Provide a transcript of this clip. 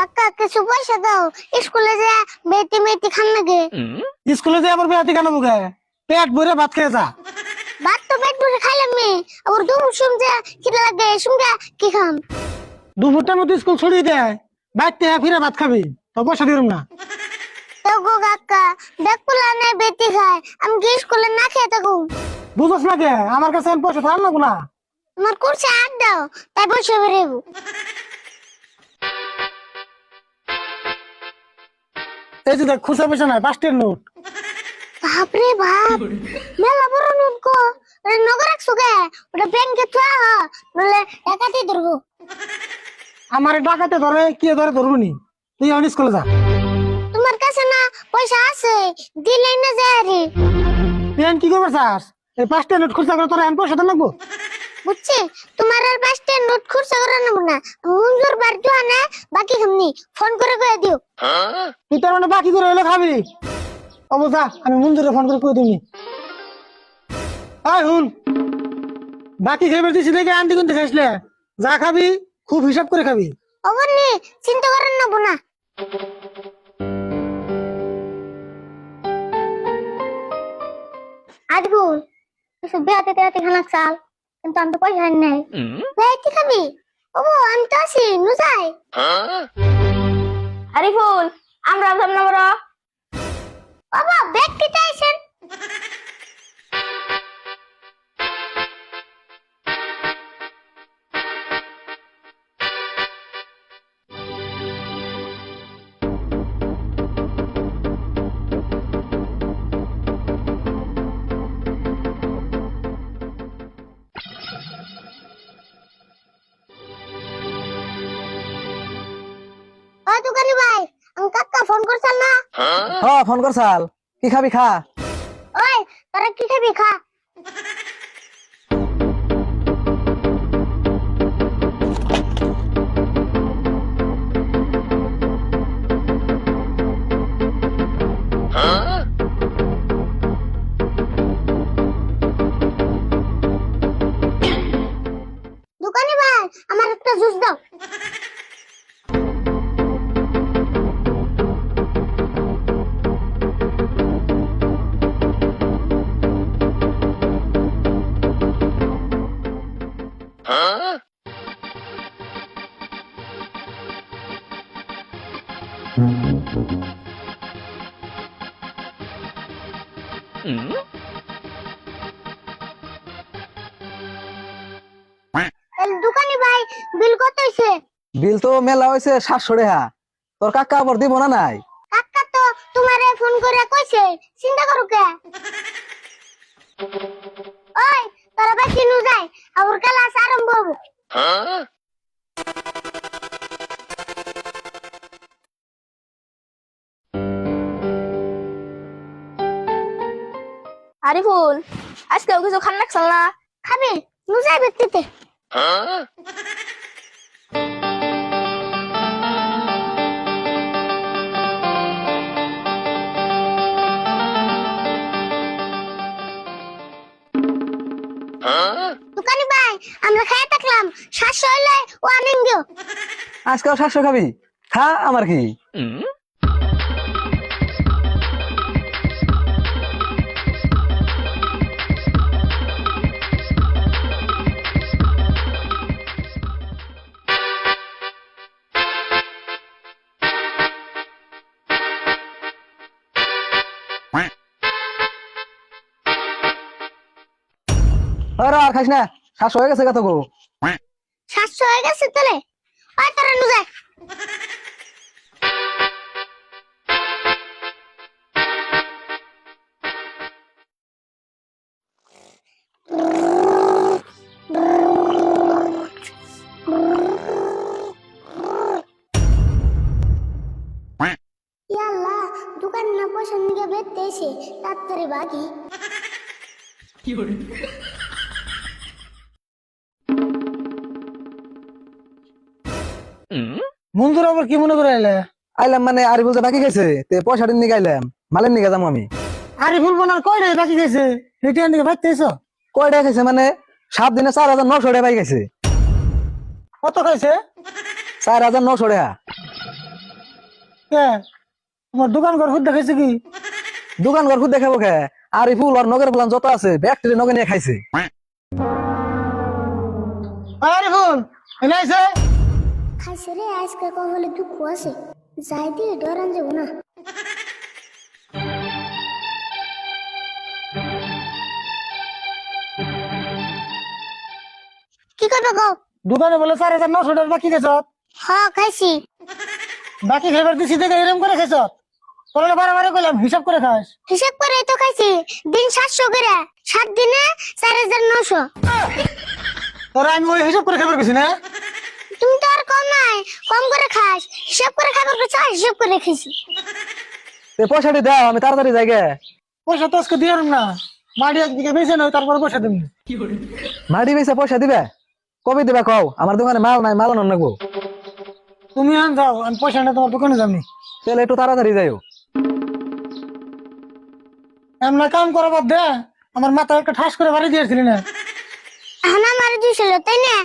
কাকা কিছু পয়সা দাও, স্কুলে যা বেটি মেটি খান নাকি। স্কুলে যে আবার বেয়াতি কেন মুখে পেট ভরে ভাত খেয়ে যা। ভাত তো পেট ভরে খাইলাম মি, আবার দুম সুম যা খিদে লাগে সুমগা কি খাম। দুপুরটার মধ্যে স্কুল ছড়িয়ে দেয়, বাইতে ফিরে ভাত খাবি, তো পয়সা দিলাম না। তো গো কাকা দেখলা না বেটি খায়, আমি কি স্কুলে না খেয়ে থাকু। বুঝছ না কে আমার কাছে এখন পয়সা থাম না। তোমার কুরসে হাত দাও, তাই বসে বেরেবো। এই যে দেখ খুচরা পয়সা নাই, 5 টাকার নোট। বাপরে বাপ, মেলা বড় নোট গো। ওটা নগর রাখছো কে? ওটা ব্যাংকে থা, বলে একাতে ধরবো। আমার ডাকাতে ধরে কি ধরে ধরবো নি, তুই এখন স্কুলে যা। তোমার কাছে না পয়সা আছে, দিলেই না যায় রে। তুই এখন কি করবে চাস? এই 5 টাকার নোট খুচরা করে তোর এখন পয়সা দেন লাগবো। বুঝছি, তোমার আর 5টা নোট খুরসা করে নেবো না, মঞ্জুর বার না বাকি খামনি, ফোন করে কয়ে দিও। তুই তার মানে বাকি করে হলে খাবি। অবস্থা আমি মঞ্জুরে ফোন করে কয়ে দিবি। হুন, বাকি খেয়ে দিছি দেখে আনতে কিনতে খাইছিলে, যা খাবি খুব হিসাব করে খাবি। অবনি চিন্তা করেন নেবো না। আজগুল কিছু বেহাতে তেহাতে খানা চাল, কিন্তু আমি তো পয়সা নাই। বেহাতে খাবি? ওবো আমি তো আছি, নু যাই। আরিফুল, আমরা যাব না বড়। বাবা ব্যাগ কিতে আইছেন? ও দোকানি ভাই, আমি কাকা ফোন করছেন না? হ্যাঁ ফোন করছাল, কি খাবি খা। ওই তোরা কি খাবি খা। দোকানি ভাই আমার একটা জুস দাও। দোকানি ভাই বিল কত হইছে? বিল তো মেলা হয়েছে 700 টাকা। তোর কাকা আবার দিব না নাই? কাকা তো তোমারে ফোন করে কইছে, চিন্তা করো কে। ওই তোরা ভাই কিনু যাই, আবার ক্লাস আরম্ভ হবো। আরিফুল, আজকে কিছু খান রাখছাল না? খাবি? নু যাই ব্যক্তিতে। দোকানি ভাই আমরা খেয়ে থাকলাম, 700 হইলে ও আনেন গো। আজকাল 700 খাবি, খা আমার কি। আর খাইস না, 700 হয়ে গেছে কত গো। 700 হয়ে গেছে তাহলে ওই তোরা নু যাই। ইয়াল্লা দোকান না পয়সা নিয়ে বেরতে এসে তাড়াতাড়ি বাকি। মঞ্জুর আবার কি মনে করে এলে? আইলাম মানে আরিফুল যে বাকি গেছে, তে পয়সা দিন নিয়ে আইলাম, মালের নিয়ে যাবো আমি। আরিফুল বোনার কয়টা বাকি গেছে, রিটার্ন দিকে বাইতে এসো। কয়টা খাইছে মানে 7 দিনে 4900 টাকা পাই গেছে। কত খাইছে? 4900 টাকা। কে তোমার দোকান ঘর খুদ দেখাইছে কি? দোকান ঘর খুদ দেখাবো খে আর এই ফুল আর নগের প্লান যত আছে ব্যাকটেরিয়া নগে নিয়ে খাইছে। আরে ফুল এনে আইছে। খাইছে রে আজকে কহলে দুঃখ আছে যাই দিয়ে ডরান যাবো না। কি করবে গো? দোকানে বলে 4,900 টাকা বাকি গেছ। হ্যাঁ খাইছি। বাকি খাইবার দিছি দেখে এরকম করে খেছ। তোরা বারে কইলাম হিসাব করে খাস। হিসাব করে তো খাইছি দিন 700 করে 7 দিনে 4,900। তোরা আমি ওই হিসাব করে খাবার গেছি না। তুমি তো আর কম নাই কম করে খাস হিসাব করে খাবার পেছা হিসাব করে খাইছি। তে পয়সাটি দাও আমি তাড়াতাড়ি যাই গে। পয়সা তো আজকে দিয়ে না মাটি একদিকে বেছে নাও তারপর পয়সা দেবো। মাটি বেচে পয়সা দিবে কবে দিবে কও আমার দোকানে মাল নাই মাল আনন লাগবো। তুমি আন যাও আমি পয়সা না তোমার দোকানে যাবনি। তাহলে একটু তাড়াতাড়ি যাইও। এমন কাম করা বাদ দে আমার মাথা একটা ঠাস করে বাড়ি দিয়েছিলি না। এখন আমার দিছিল তাই না?